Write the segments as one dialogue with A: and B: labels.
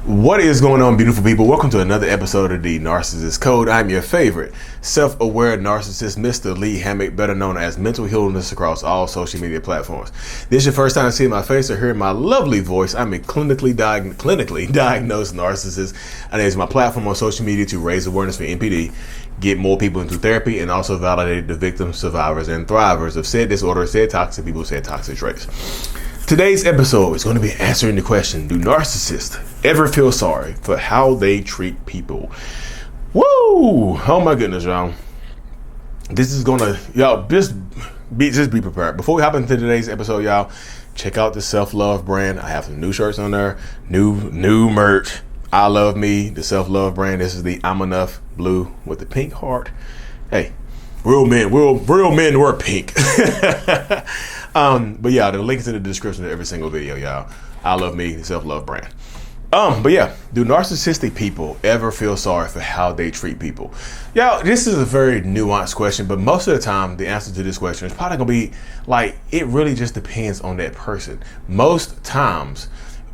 A: What is going on, beautiful people? Welcome to another episode of the Narcissists Code. I'm your favorite self-aware narcissist, Mr. Lee Hammock, better known as Mental Healness across all social media platforms. This is your first time seeing my face or hearing my lovely voice. I'm a clinically diagnosed narcissist, and it is my platform on social media to raise awareness for NPD, get more people into therapy, and also validate the victims, survivors, and thrivers of said disorder, said toxic people, said toxic traits. Today's episode is going to be answering the question, do narcissists ever feel sorry for how they treat people? Woo! Oh my goodness, y'all. This is going to, y'all, just be prepared. Before we hop into today's episode, y'all, check out the Self-Love brand. I have some new shirts on there, new merch. I Love Me, the Self-Love brand. This is the I'm Enough blue with the pink heart. Hey, real men wear pink. But yeah, the link is in the description of every single video, y'all. I Love Me, the Self-Love brand. But yeah, do narcissistic people ever feel sorry for how they treat people? Y'all, this is a very nuanced question, but most of the time, the answer to this question is probably gonna be like, it really just depends on that person. Most times,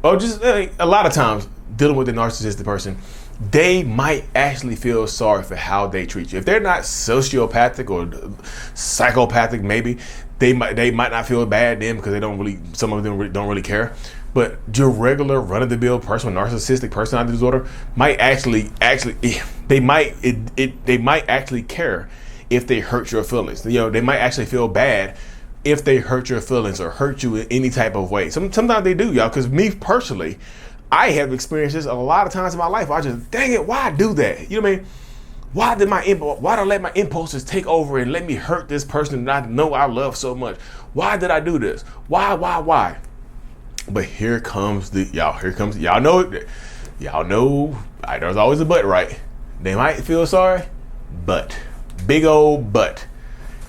A: or just a lot of times, dealing with a narcissistic person, they might actually feel sorry for how they treat you. If they're not sociopathic or psychopathic, maybe they might not feel bad then because some of them don't really care. But your regular run-of-the-mill person with narcissistic personality disorder might actually they might actually care if they hurt your feelings. You know, they might actually feel bad if they hurt your feelings or hurt you in any type of way. Sometimes they do, y'all. Because me personally, I have experienced this a lot of times in my life. I just, dang it, why do that? You know what I mean? Why did I let my impulses take over and let me hurt this person that I know I love so much? Why did I do this? Why? But here comes y'all know, there's always a but, right? They might feel sorry, but big old butt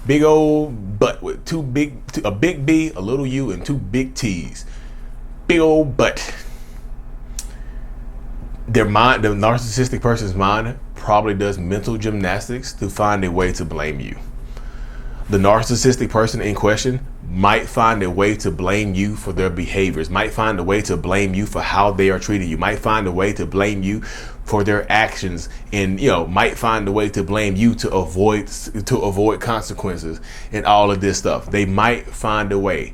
A: with a big B, a little U, and two big T's. Big old butt. The narcissistic person's mind probably does mental gymnastics to find a way to blame you. The narcissistic person in question might find a way to blame you for their behaviors, might find a way to blame you for how they are treating you, might find a way to blame you for their actions, and might find a way to blame you to avoid consequences and all of this stuff. They might find a way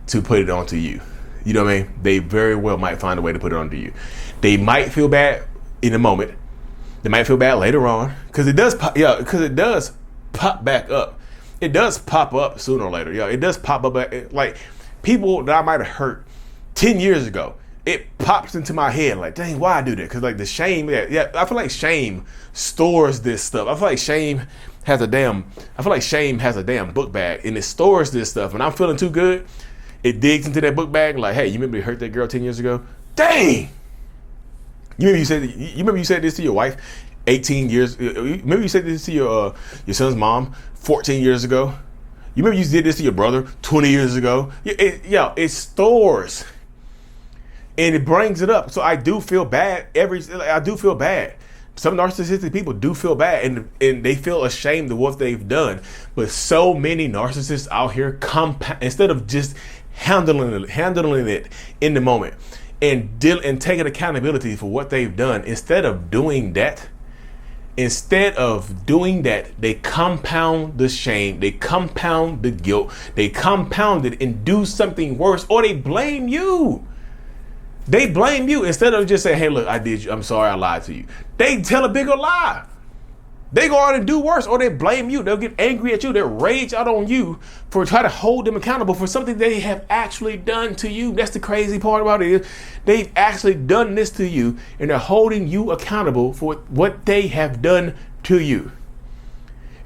A: to put it onto you. You know what I mean? They very well might find a way to put it onto you. They might feel bad in a moment. They might feel bad later on because it does pop back up. It does pop up sooner or later. It does pop up like people that I might have hurt 10 years ago. It pops into my head like, dang, why I do that? Because like the shame, I feel like shame stores this stuff. I feel like shame has a damn book bag and it stores this stuff. And I'm feeling too good. It digs into that book bag like, hey, you remember you hurt that girl 10 years ago? Dang! You remember you said this to your wife 18 years? Remember you said this to your son's mom 14 years ago? You remember you did this to your brother 20 years ago? It stores and it brings it up. So I do feel bad. I do feel bad. Some narcissistic people do feel bad and they feel ashamed of what they've done. But so many narcissists out here instead of just handling it in the moment and taking accountability for what they've done, instead of doing that, they compound the shame, they compound the guilt, they compound it and do something worse, or they blame you. They blame you instead of just saying, hey, look, I'm sorry, I lied to you. They tell a bigger lie. They go out and do worse, or they blame you. They'll get angry at you. They'll rage out on you for trying to hold them accountable for something they have actually done to you. That's the crazy part about it. They've actually done this to you, and they're holding you accountable for what they have done to you.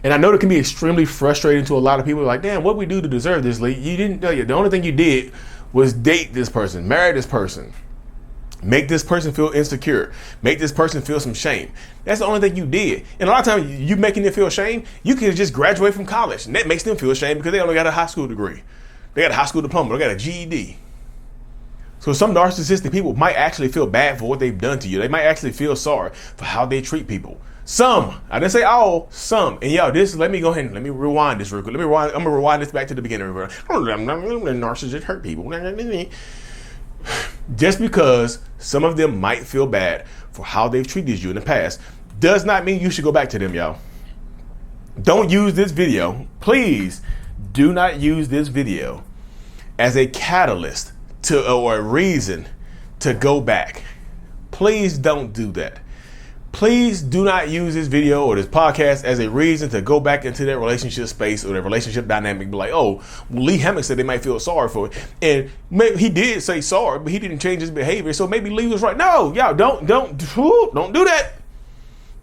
A: And I know it can be extremely frustrating to a lot of people. Like, damn, what we do to deserve this? Like, you didn't know. The only thing you did was date this person, marry this person. Make this person feel insecure. Make this person feel some shame. That's the only thing you did. And a lot of times you making them feel shame, you can just graduate from college. And that makes them feel shame because they only got a high school degree. They got a high school diploma. They got a GED. So some narcissistic people might actually feel bad for what they've done to you. They might actually feel sorry for how they treat people. Some, I didn't say all, some. And let me go ahead and let me rewind this real quick. I'm going to rewind this back to the beginning. Narcissists hurt people. Just because some of them might feel bad for how they've treated you in the past does not mean you should go back to them, y'all. Don't use this video. Please do not use this video as a catalyst or a reason to go back. Please don't do that. Please do not use this video or this podcast as a reason to go back into that relationship space or the relationship dynamic. Be like, oh, well, Lee Hammock said they might feel sorry for it. And maybe he did say sorry, but he didn't change his behavior. So maybe Lee was right. No, y'all don't do that.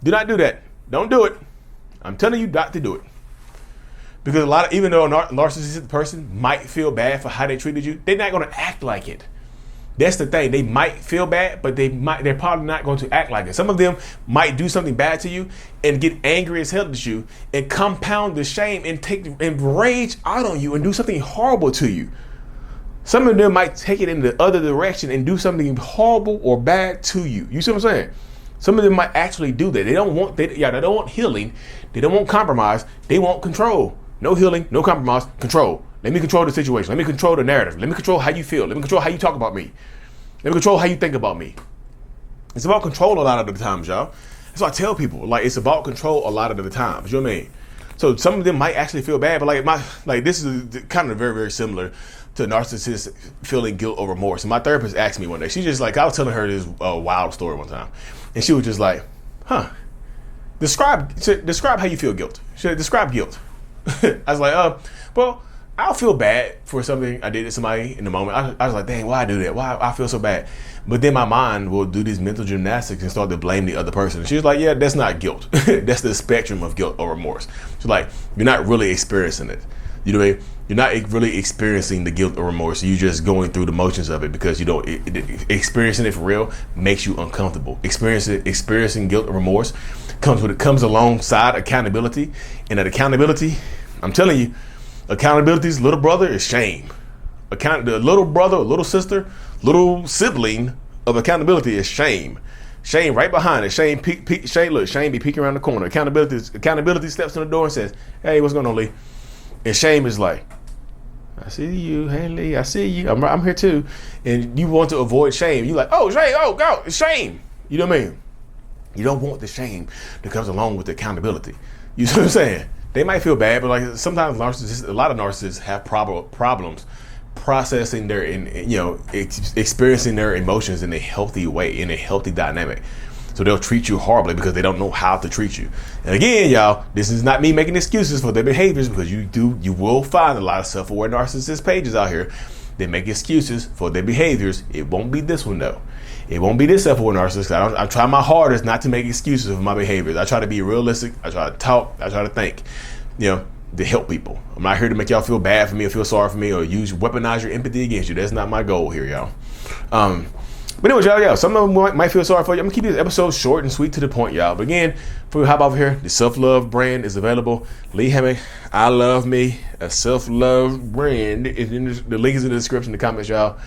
A: Do not do that. Don't do it. I'm telling you not to do it. Because even though a narcissistic person might feel bad for how they treated you, they're not going to act like it. That's the thing. They might feel bad, but they're probably not going to act like it. Some of them might do something bad to you and get angry as hell at you and compound the shame and rage out on you and do something horrible to you. Some of them might take it in the other direction and do something horrible or bad to you. You see what I'm saying? Some of them might actually do that. They don't want healing. They don't want compromise. They want control. No healing, no compromise, control. Let me control the situation. Let me control the narrative. Let me control how you feel. Let me control how you talk about me. Let me control how you think about me. It's about control a lot of the times, y'all. That's why I tell people, like, it's about control a lot of the times. You know what I mean? So some of them might actually feel bad, but this is kind of very, very similar to narcissist feeling guilt or remorse. And my therapist asked me one day, she's just like, I was telling her this wild story one time. And she was just like, describe how you feel guilt. She said, describe guilt. I was like, well, I'll feel bad for something I did to somebody in the moment. I was like, dang, why I do that? Why I feel so bad? But then my mind will do these mental gymnastics and start to blame the other person. She was like, yeah, that's not guilt. That's the spectrum of guilt or remorse. She's like, you're not really experiencing it. You know what I mean? You're not really experiencing the guilt or remorse. You're just going through the motions of it because you don't. Experiencing it for real makes you uncomfortable. Experiencing guilt or remorse comes alongside accountability, and that accountability, I'm telling you, accountability's little brother is shame. The little brother, little sister, little sibling of accountability is shame. Shame right behind it. Shame be peeking around the corner. Accountability steps in the door and says, hey, what's going on, Lee? And shame is like, I see you. Hey, Lee, I see you. I'm here too. And you want to avoid shame. You're like, oh, shame. Oh, God, it's shame. You know what I mean? You don't want the shame that comes along with the accountability. You see what I'm saying? They might feel bad, but like sometimes a lot of narcissists have problems processing experiencing their emotions in a healthy way, in a healthy dynamic. So they'll treat you horribly because they don't know how to treat you. And again, y'all, this is not me making excuses for their behaviors, because you will find a lot of self-aware narcissist pages out here that make excuses for their behaviors. It won't be this one though. It won't be this self-aware narcissist. I try my hardest not to make excuses for my behaviors. I try to be realistic. I try to talk. I try to think, to help people. I'm not here to make y'all feel bad for me or feel sorry for me or weaponize your empathy against you. That's not my goal here, y'all. But anyways, y'all, some of them might feel sorry for you. I'm gonna keep this episode short and sweet to the point, y'all. But again, before we hop over here, the self-love brand is available. Lee Hammock, I love me. A self-love brand. The link is in the description, the comments, y'all.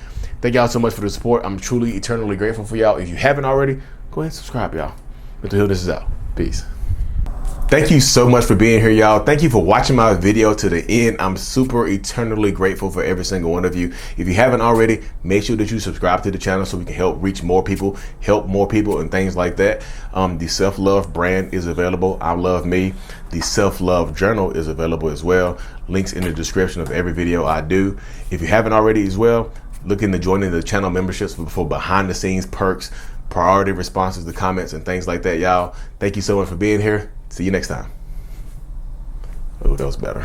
A: Thank y'all so much for the support. I'm truly, eternally grateful for y'all. If you haven't already, go ahead and subscribe, y'all. Mental Heal, this is out. Peace. Thank you so much for being here, y'all. Thank you for watching my video to the end. I'm super eternally grateful for every single one of you. If you haven't already, make sure that you subscribe to the channel so we can help reach more people, help more people, and things like that. The self-love brand is available. I love me. The self-love journal is available as well. Links in the description of every video I do. If you haven't already as well, look into joining the channel memberships for behind the scenes perks, priority responses to comments, and things like that, y'all. Thank you so much for being here. See you next time. Oh, that was better.